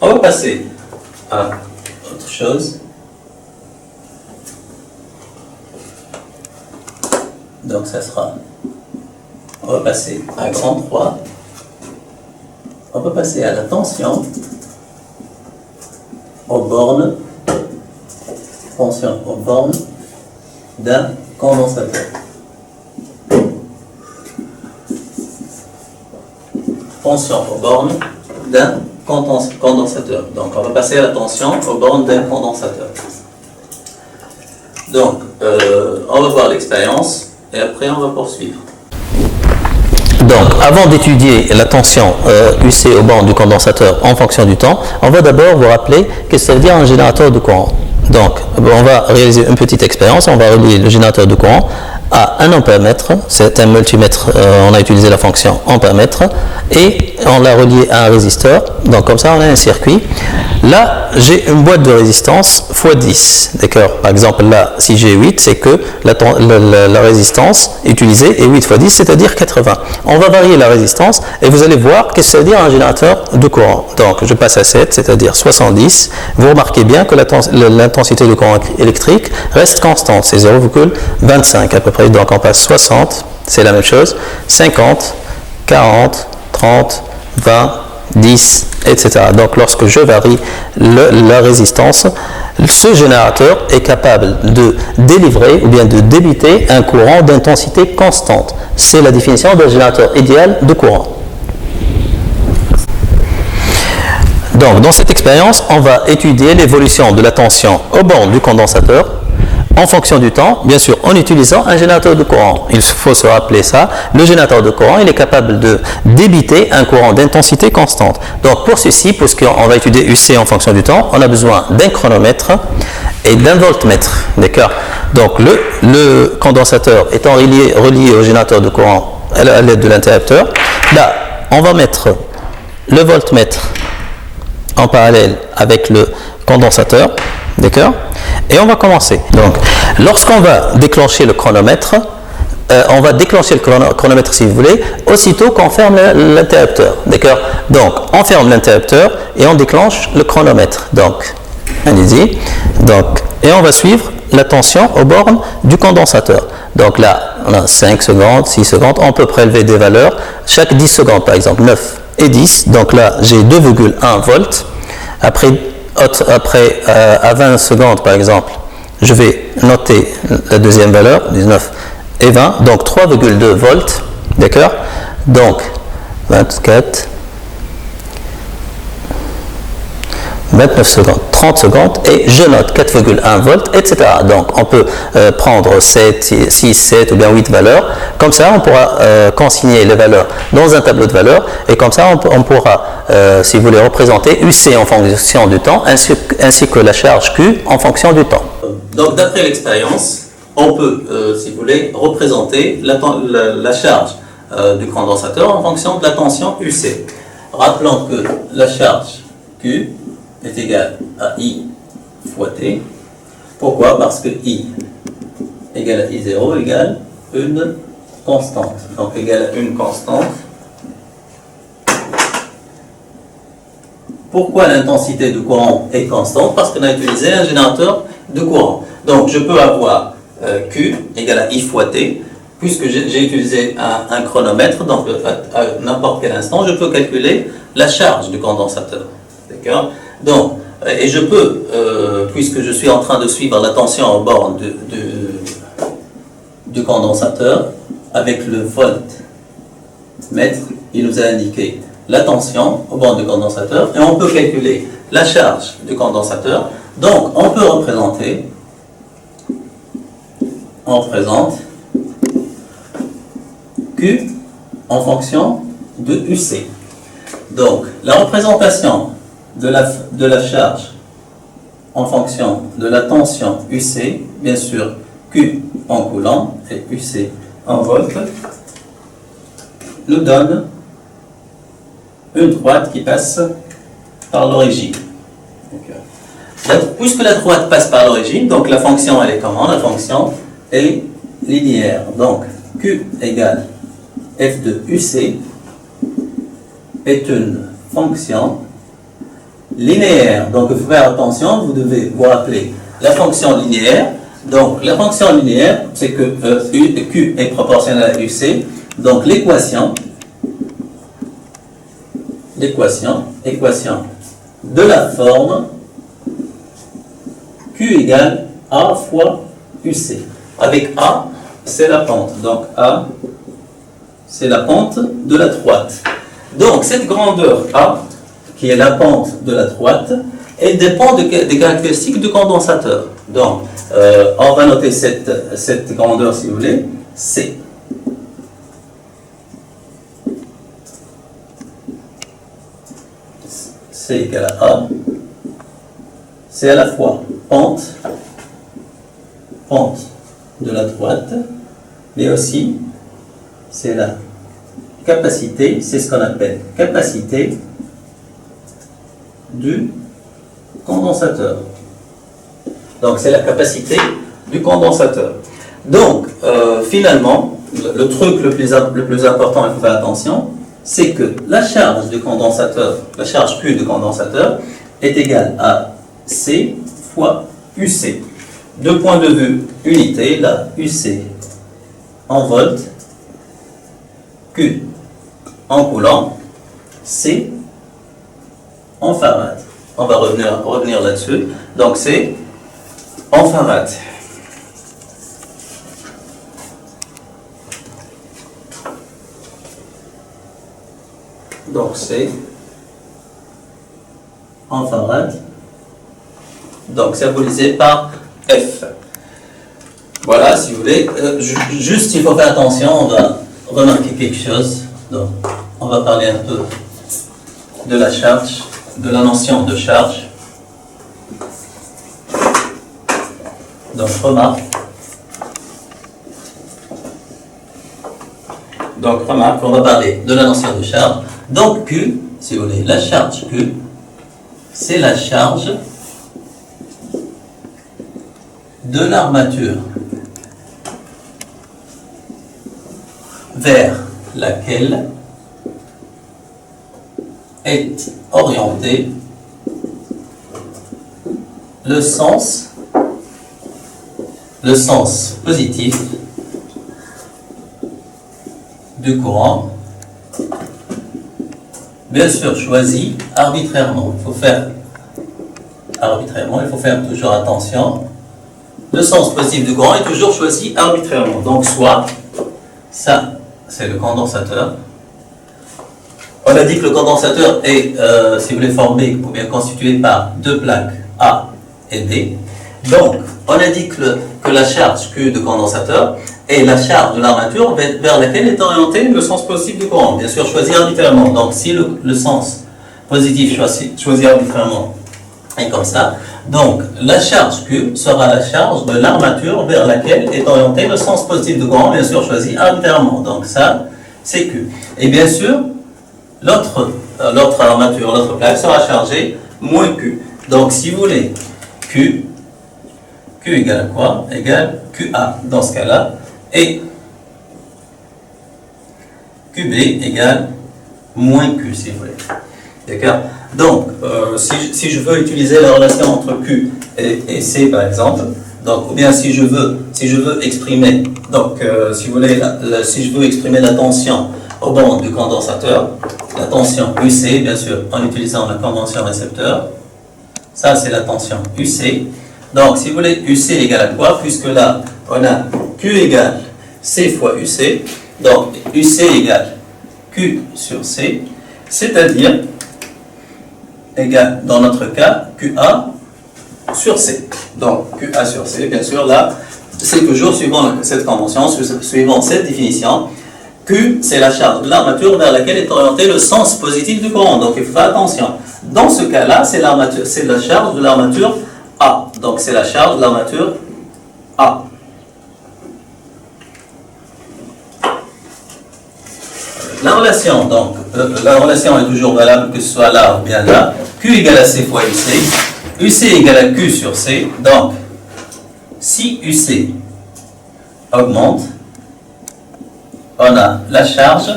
On va passer à autre chose. Donc ça sera, on va passer à grand 3. On va passer à la tension aux bornes, d'un condensateur. Tension aux bornes d'un condensateur. Donc on va passer à la tension aux bornes d'un condensateur. Donc on va voir l'expérience et après on va poursuivre. Donc, avant d'étudier la tension UC aux bornes du condensateur en fonction du temps, on va d'abord vous rappeler ce que ça veut dire un générateur de courant. Donc, on va réaliser une petite expérience. On va relier le générateur de courant à un ampèremètre. C'est un multimètre. On a utilisé la fonction ampèremètre et on l'a relié à un résisteur. Donc, comme ça, on a un circuit. Là, j'ai une boîte de résistance x 10. D'accord. Par exemple, là, si j'ai 8, c'est que la résistance utilisée est 8 x 10, c'est-à-dire 80. On va varier la résistance et vous allez voir qu'est-ce que ça veut dire un générateur de courant. Donc, je passe à 7, c'est-à-dire 70. Vous remarquez bien que l'intensité du courant électrique reste constante. C'est 0,25 à peu près. Donc, on passe 60, c'est la même chose. 50, 40, 30, 20, 10, etc. Donc, lorsque je varie la résistance, ce générateur est capable de délivrer ou bien de débiter un courant d'intensité constante. C'est la définition d'un générateur idéal de courant. Donc, dans cette expérience, on va étudier l'évolution de la tension aux bornes du condensateur en fonction du temps, bien sûr, en utilisant un générateur de courant. Il faut se rappeler ça. Le générateur de courant, il est capable de débiter un courant d'intensité constante. Donc, pour ceci, puisqu'on va étudier UC en fonction du temps, on a besoin d'un chronomètre et d'un voltmètre. D'accord. Donc, le condensateur étant relié au générateur de courant à l'aide de l'interrupteur, là, on va mettre le voltmètre en parallèle avec le condensateur. D'accord. Et on va commencer. Donc, lorsqu'on va déclencher le chronomètre, on va déclencher le chronomètre si vous voulez, aussitôt qu'on ferme l'interrupteur. D'accord. Donc, on ferme l'interrupteur et on déclenche le chronomètre. Donc, allez-y. Donc, et on va suivre la tension aux bornes du condensateur. Donc là, on a 5 secondes, 6 secondes. On peut prélever des valeurs chaque 10 secondes, par exemple 9 et 10. Donc là, j'ai 2,1 volts. Après, à 20 secondes, par exemple, je vais noter la deuxième valeur, 19 et 20, donc 3,2 volts, d'accord. Donc, 24, 29 secondes, 30 secondes, et je note 4,1 volts, etc. Donc, on peut prendre 7, 6, 7 ou bien 8 valeurs. Comme ça, on pourra consigner les valeurs dans un tableau de valeurs, et comme ça, on pourra, si vous voulez, représenter UC en fonction du temps, ainsi que la charge Q en fonction du temps. Donc, d'après l'expérience, on peut, si vous voulez, représenter la charge du condensateur en fonction de la tension UC. Rappelons que la charge Q est égale à I fois T. Pourquoi? Parce que I égale à I0 égale une constante. Donc égale à une constante. Pourquoi l'intensité du courant est constante? Parce qu'on a utilisé un générateur de courant. Donc je peux avoir Q égale à I fois T. Puisque j'ai utilisé un chronomètre, donc à n'importe quel instant, je peux calculer la charge du condensateur. D'accord? Donc, et je peux, puisque je suis en train de suivre la tension aux bornes du condensateur, avec le voltmètre, il nous a indiqué la tension aux bornes du condensateur, et on peut calculer la charge du condensateur. Donc, on peut représenter, on représente Q en fonction de UC. Donc, la représentation de la charge en fonction de la tension UC, bien sûr Q en coulomb et UC en volts, nous donne une droite qui passe par l'origine. Puisque la droite passe par l'origine, donc la fonction elle est comment? La fonction est linéaire. Donc Q égale F de UC est une fonction linéaire. Donc, il faut faire attention, vous devez vous rappeler la fonction linéaire. Donc, la fonction linéaire, c'est que Q est proportionnel à UC. Donc, l'équation de la forme Q égale A fois UC. Avec A, c'est la pente. Donc, A, c'est la pente de la droite. Donc, cette grandeur A, qui est la pente de la droite, elle dépend des caractéristiques du condensateur. Donc, on va noter cette grandeur, si vous voulez, C. C égale à A. C'est à la fois pente de la droite, mais aussi c'est la capacité, c'est ce qu'on appelle capacité du condensateur. Donc c'est la capacité du condensateur. Donc finalement, le truc le plus important, il faut faire attention, c'est que la charge du condensateur, la charge Q du condensateur est égale à C fois UC. De point de vue unité, la UC en volts, Q en coulomb, C en farad. On va revenir là-dessus. Donc c'est en farad. Donc c'est en farad. Donc symbolisé par F. Voilà, si vous voulez. Juste, il faut faire attention, on va remarquer quelque chose. Donc, on va parler un peu de la charge, de la notion de charge. Donc, remarque. On va parler de la notion de charge. Donc, Q, si vous voulez, la charge Q, c'est la charge de l'armature vers laquelle est orienté le sens positif du courant, bien sûr choisi arbitrairement. Il faut faire toujours attention. Le sens positif du courant est toujours choisi arbitrairement. Donc, soit, ça, c'est le condensateur. On a dit que le condensateur est, si vous voulez, formé ou bien constitué par deux plaques A et B. Donc, on a dit que la charge Q de condensateur est la charge de l'armature vers laquelle est orienté le sens positif du courant. Bien sûr, choisi arbitrairement. Donc, si le sens positif choisi arbitrairement est comme ça, donc la charge Q sera la charge de l'armature vers laquelle est orienté le sens positif du courant, bien sûr choisi arbitrairement. Donc ça, c'est Q. Et bien sûr, l'autre armature, l'autre plaque sera chargée moins Q. Donc si vous voulez, Q égale à quoi? Égale QA dans ce cas-là. Et QB égale moins Q, si vous voulez. D'accord? Donc, si je veux utiliser la relation entre Q et C, par exemple, donc, ou bien si je veux exprimer, donc, si vous voulez, si je veux exprimer la tension au bord du condensateur, la tension UC, bien sûr, en utilisant la convention récepteur, ça c'est la tension UC. Donc, si vous voulez, UC égale à quoi? Puisque là, on a Q égale C fois UC, donc UC égale Q sur C, c'est-à-dire égale, dans notre cas, QA sur C. Donc, QA sur C, bien sûr, là, c'est toujours suivant cette convention, suivant cette définition. Q, c'est la charge de l'armature vers laquelle est orienté le sens positif du courant. Donc, il faut faire attention. Dans ce cas-là, c'est la charge de l'armature A. Donc, c'est la charge de l'armature A. La relation, donc, la relation est toujours valable que ce soit là ou bien là. Q égale à C fois UC. UC égale à Q sur C. Donc, si UC augmente, on a la charge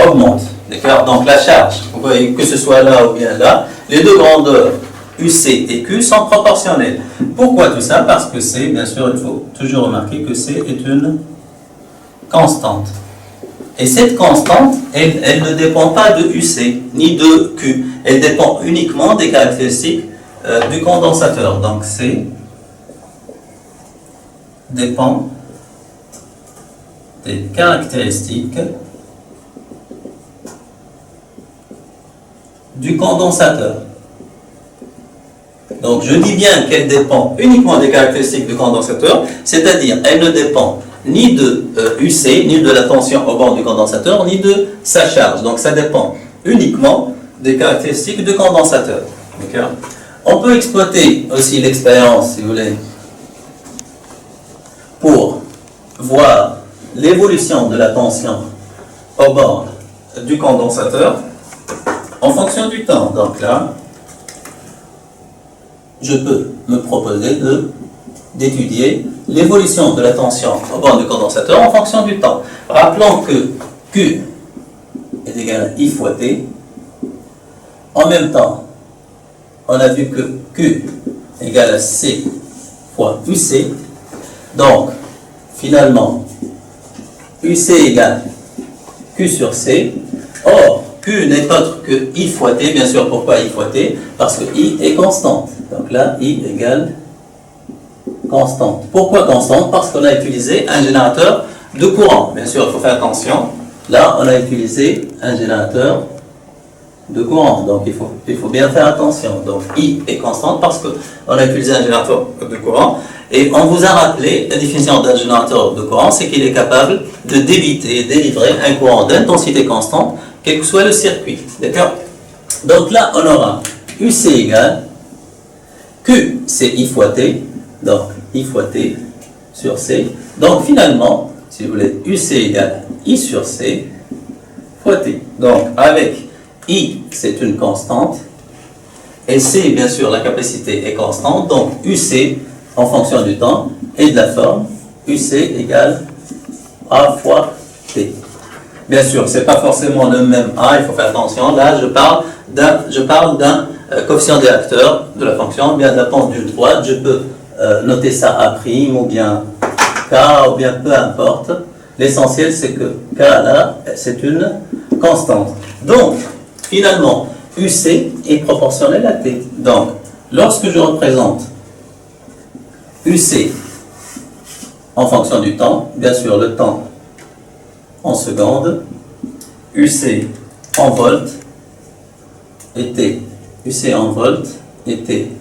augmente. D'accord? Donc, la charge, vous voyez que ce soit là ou bien là, les deux grandeurs UC et Q sont proportionnelles. Pourquoi tout ça? Parce que C, bien sûr, il faut toujours remarquer que C est une constante. Et cette constante, elle ne dépend pas de UC ni de Q. Elle dépend uniquement des caractéristiques du condensateur. Donc C dépend des caractéristiques du condensateur. Donc je dis bien qu'elle dépend uniquement des caractéristiques du condensateur, c'est-à-dire elle ne dépend ni de UC, ni de la tension au bord du condensateur, ni de sa charge. Donc ça dépend uniquement des caractéristiques du condensateur. On peut exploiter aussi l'expérience, si vous voulez, pour voir l'évolution de la tension au bord du condensateur en fonction du temps. Donc là, je peux me proposer d'étudier l'évolution de la tension au bord du condensateur en fonction du temps. Rappelons que Q est égal à I fois T. En même temps, on a vu que Q est égal à C fois UC. Donc, finalement, UC égale Q sur C. Or, Q n'est autre que I fois T. Bien sûr, pourquoi I fois T? Parce que I est constante. Donc là, I égale constante. Pourquoi constante? Parce qu'on a utilisé un générateur de courant. Bien sûr, il faut faire attention. Là, on a utilisé un générateur de courant. Donc, il faut bien faire attention. Donc, I est constante parce qu'on a utilisé un générateur de courant. Et on vous a rappelé la définition d'un générateur de courant, c'est qu'il est capable de débiter et délivrer un courant d'intensité constante, quel que soit le circuit. D'accord? Donc là, on aura UC égale Q, c'est I fois T. Donc, I fois T sur C. Donc, finalement, si vous voulez, UC égale I sur C fois T. Donc, avec I, c'est une constante. Et C, bien sûr, la capacité est constante. Donc, UC, en fonction du temps et de la forme, UC égale A fois T. Bien sûr, ce n'est pas forcément le même A, il faut faire attention. Là, je parle d'un coefficient des acteurs de la fonction, bien de la pendule droite. Je peux noter ça A' ou bien K, ou bien peu importe. L'essentiel, c'est que K, là, c'est une constante. Donc, finalement, UC est proportionnel à T. Donc, lorsque je représente UC en fonction du temps, bien sûr le temps en secondes, UC en volts et T, UC en volts et T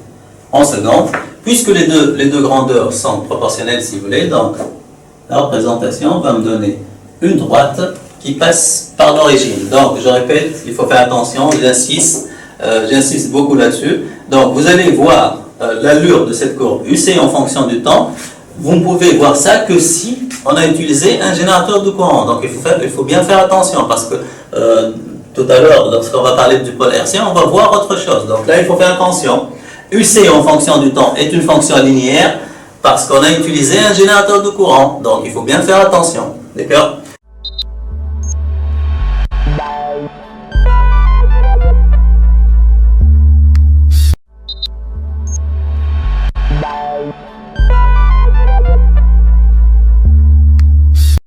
en secondes, puisque les deux grandeurs sont proportionnelles si vous voulez, donc la représentation va me donner une droite qui passe par l'origine. Donc je répète, il faut faire attention, j'insiste beaucoup là-dessus. Donc vous allez voir l'allure de cette courbe UC en fonction du temps. Vous ne pouvez voir ça que si on a utilisé un générateur de courant. Donc il faut bien faire attention parce que tout à l'heure, lorsqu'on va parler du pôle hertzien, on va voir autre chose. Donc là, il faut faire attention. UC en fonction du temps est une fonction linéaire parce qu'on a utilisé un générateur de courant. Donc il faut bien faire attention. D'accord?